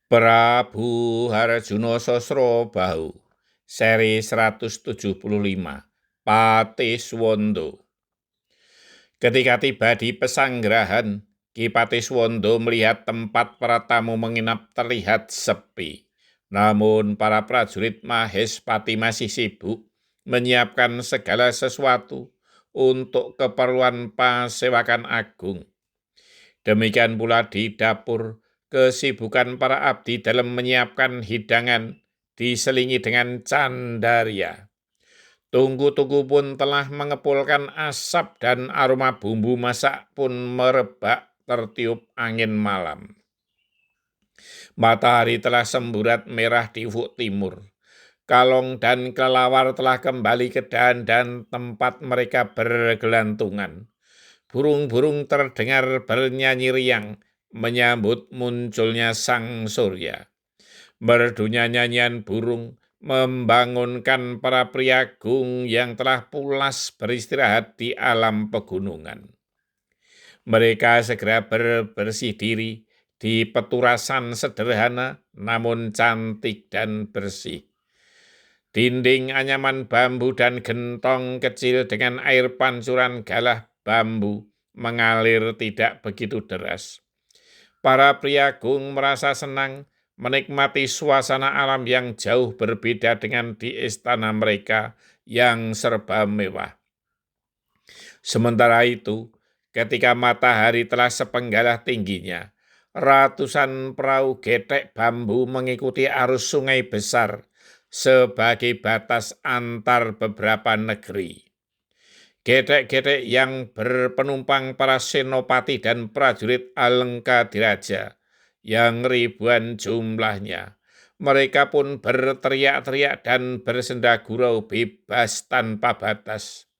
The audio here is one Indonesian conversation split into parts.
Prabu Harjuno Sosrobahu, seri 175, Patiswondo. Ketika tiba di pesanggrahan, Ki Patiswondo melihat tempat para tamu menginap terlihat sepi. Namun para prajurit Mahespati masih sibuk menyiapkan segala sesuatu untuk keperluan pasewakan agung. Demikian pula di dapur, kesibukan para abdi dalam menyiapkan hidangan diselingi dengan candaria. Tungku-tungku pun telah mengepulkan asap dan aroma bumbu masak pun merebak tertiup angin malam. Matahari telah semburat merah di ufuk timur. Kalong dan kelelawar telah kembali ke dan tempat mereka bergelantungan. Burung-burung terdengar bernyanyi riang menyambut munculnya sang surya. Merdunya nyanyian burung membangunkan para priagung yang telah pulas beristirahat di alam pegunungan. Mereka segera bersih diri di peturasan sederhana namun cantik dan bersih. Dinding anyaman bambu dan gentong kecil dengan air pancuran galah bambu mengalir tidak begitu deras. Para priagung merasa senang menikmati suasana alam yang jauh berbeda dengan di istana mereka yang serba mewah. Sementara itu, ketika matahari telah sepenggalah tingginya, ratusan perahu getek bambu mengikuti arus sungai besar sebagai batas antar beberapa negeri. Getek-getek yang berpenumpang para senopati dan prajurit Alengkadiraja yang ribuan jumlahnya. Mereka pun berteriak-teriak dan bersenda gurau bebas tanpa batas.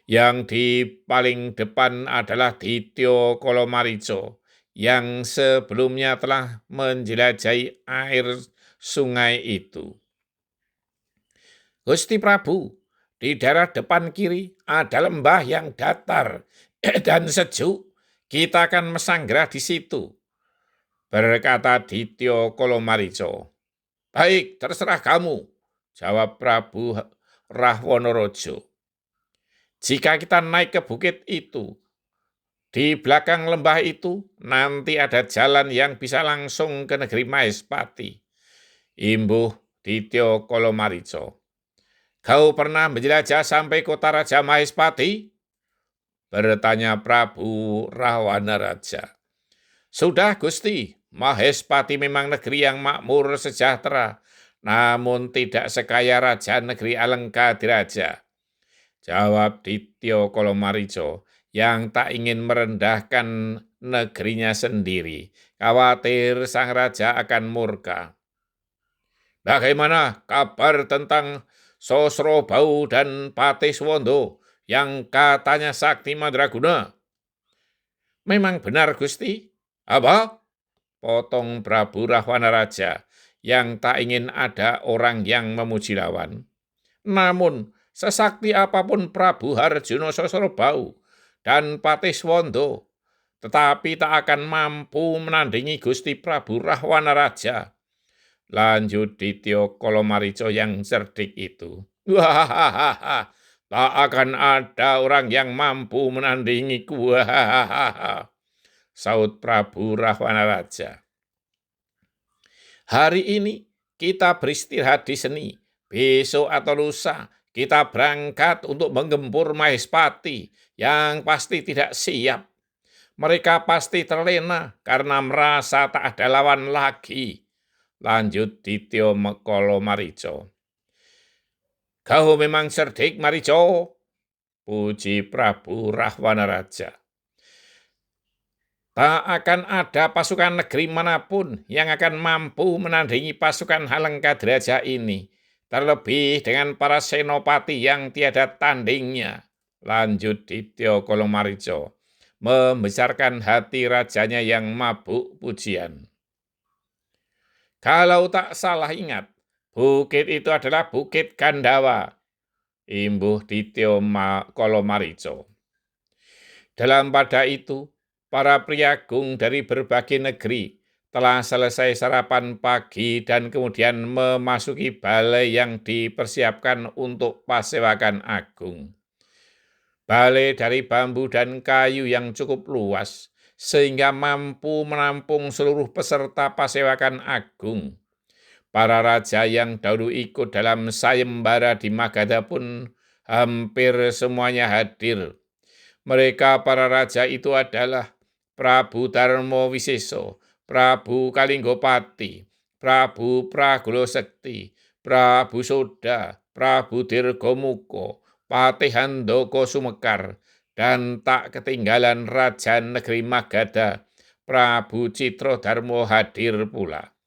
Yang di paling depan adalah Dityo Kolomarico yang sebelumnya telah menjelajahi air sungai itu. Gusti Prabu, di daerah depan kiri ada lembah yang datar dan sejuk. Kita akan mesanggrah di situ, berkata Dityo Kolomarico. Baik, terserah kamu, jawab Prabu Rahwanorojo. Jika kita naik ke bukit itu, di belakang lembah itu nanti ada jalan yang bisa langsung ke negeri Mahespati. Imbuh Dityo Kolomarico. Kau pernah menjelajah sampai kota Raja Mahespati? Bertanya Prabu Rahwanaraja. Sudah Gusti, Mahespati memang negeri yang makmur sejahtera, namun tidak sekaya raja negeri Alengkadiraja. Jawab Dityo Kolomarico yang tak ingin merendahkan negerinya sendiri, khawatir sang raja akan murka. Bagaimana kabar tentang Sosrobahu dan Patiswondo yang katanya sakti mandraguna? Memang benar Gusti. Apa? Potong Prabu Rahwanaraja yang tak ingin ada orang yang memuji lawan. Namun sesakti apapun Prabu Harjuno Sosrobahu dan Patiswondo, tetapi tak akan mampu menandingi Gusti Prabu Rahwanaraja. Lanjut Dityo Kolomarico yang cerdik itu. Wahahaha, tak akan ada orang yang mampu menandingiku. Wahahaha, saut Prabu Rahwanaraja. Hari ini kita beristirahat di seni. Besok atau lusa kita berangkat untuk menggempur Mahespati yang pasti tidak siap. Mereka pasti terlena karena merasa tak ada lawan lagi. Lanjut Dityo Kolomarico. Kau memang cerdik, Marico, puji Prabu Rahwanaraja. Tak akan ada pasukan negeri manapun yang akan mampu menandingi pasukan Alengkadiraja ini, terlebih dengan para senopati yang tiada tandingnya. Lanjut Dityo Kolomarico, membesarkan hati rajanya yang mabuk pujian. Kalau tak salah ingat, bukit itu adalah Bukit Gandawa, imbuh Dityo Kolomarico. Dalam pada itu, para priagung dari berbagai negeri telah selesai sarapan pagi dan kemudian memasuki balai yang dipersiapkan untuk Pasewakan Agung. Balai dari bambu dan kayu yang cukup luas, sehingga mampu menampung seluruh peserta Pasewakan Agung. Para raja yang dahulu ikut dalam sayembara di Magadha pun hampir semuanya hadir. Mereka para raja itu adalah Prabu Darmo Wiseso, Prabu Kalinggopati, Prabu Pragolosekti, Prabu Soda, Prabu Dirgomuko, Patih Handoko Sumekar, dan tak ketinggalan Raja Negeri Magadha, Prabu Citrodarmo hadir pula.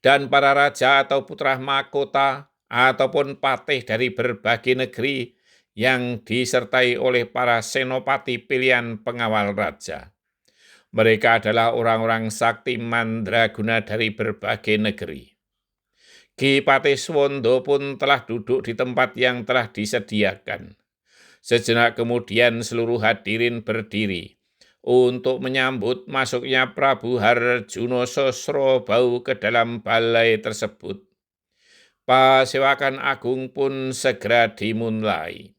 Dan para raja atau putra mahkota ataupun patih dari berbagai negeri yang disertai oleh para senopati pilihan pengawal raja. Mereka adalah orang-orang sakti mandraguna dari berbagai negeri. Ki Patih Swondo pun telah duduk di tempat yang telah disediakan. Sejenak kemudian seluruh hadirin berdiri untuk menyambut masuknya Prabu Harjuno Sosrobau ke dalam balai tersebut. Pasewakan Agung pun segera dimulai.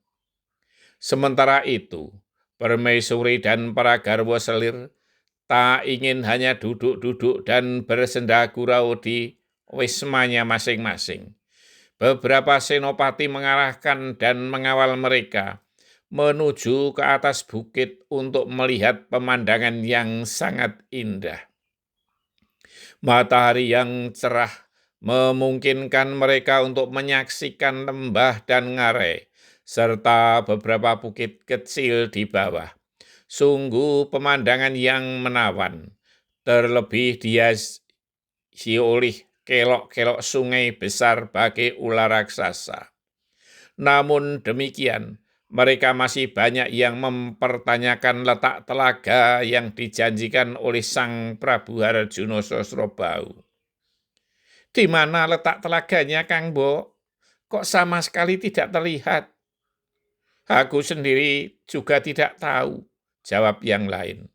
Sementara itu, permaisuri dan para garwa selir tak ingin hanya duduk-duduk dan bersenda gurau di wismanya masing-masing. Beberapa senopati mengarahkan dan mengawal mereka menuju ke atas bukit untuk melihat pemandangan yang sangat indah. Matahari yang cerah memungkinkan mereka untuk menyaksikan lembah dan ngarai, serta beberapa bukit kecil di bawah. Sungguh pemandangan yang menawan, terlebih dihiasi oleh kelok-kelok sungai besar bagai ular raksasa. Namun demikian, mereka masih banyak yang mempertanyakan letak telaga yang dijanjikan oleh Sang Prabu Harjuno Sosrobau. Di mana letak telaganya, Kang Bo? Kok sama sekali tidak terlihat? Aku sendiri juga tidak tahu, jawab yang lain.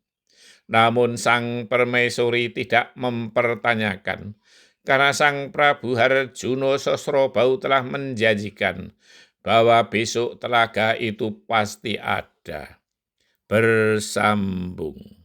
Namun Sang Permaisuri tidak mempertanyakan, karena Sang Prabu Harjuno Sosrobau telah menjanjikan bahwa besok telaga itu pasti ada. Bersambung.